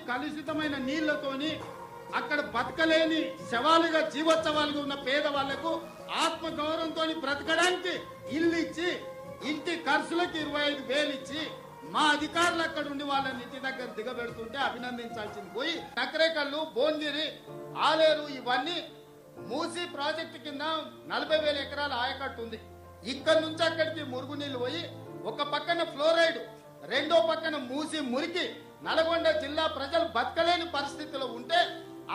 కలుషితమైన నీళ్లతోని అక్కడ బతకలేని శవాలుగా జీవోత్సవాలుగా ఉన్న పేదవాళ్లకు ఆత్మగౌరవంతో బ్రతకడానికి ఇల్లు ఇచ్చి ఇంటి ఖర్చులకు 25,000 ఇచ్చి మా అధికారులు అక్కడ ఉండి వాళ్ళని ఇంటి దగ్గర దిగబెడుతుంటే అభినందించాల్సింది పోయి నకరేకల్లు, భోన్గిరి, ఆలేరు ఇవన్నీ మూసి ప్రాజెక్టు కింద 40,000 ఎకరాల ఆయకట్టు ఉంది. ఇక్కడ నుంచి అక్కడికి మురుగునీళ్ళు పోయి ఒక పక్కన ఫ్లోరైడ్, రెండో పక్కన మూసి మురికి నల్గొండ జిల్లా ప్రజలు బతకలేని పరిస్థితిలో ఉంటే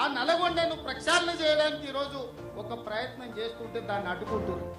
ఆ నల్గొండను ప్రక్షాళన చేయడానికి ఈరోజు ఒక ప్రయత్నం చేస్తుంటే దాన్ని అడ్డుకుంటున్నారు.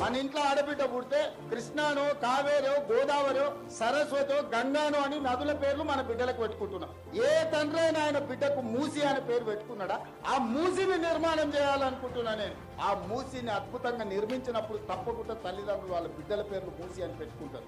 మన ఇంట్లో ఆడబిడ్డ పుడితే కృష్ణానో, కావేరో, గోదావరో, సరస్వతో, గంగానో అని నదుల పేర్లు మన బిడ్డలకు పెట్టుకుంటున్నాం. ఏ తండ్రి అయినా ఆయన బిడ్డకు మూసి అనే పేరు పెట్టుకున్నాడా? ఆ మూసిని నిర్మాణం చేయాలనుకుంటున్నా నేను. ఆ మూసిని అద్భుతంగా నిర్మించినప్పుడు తప్పకుండా తల్లిదండ్రులు వాళ్ళ బిడ్డల పేర్లు మూసి అని పెట్టుకుంటారు.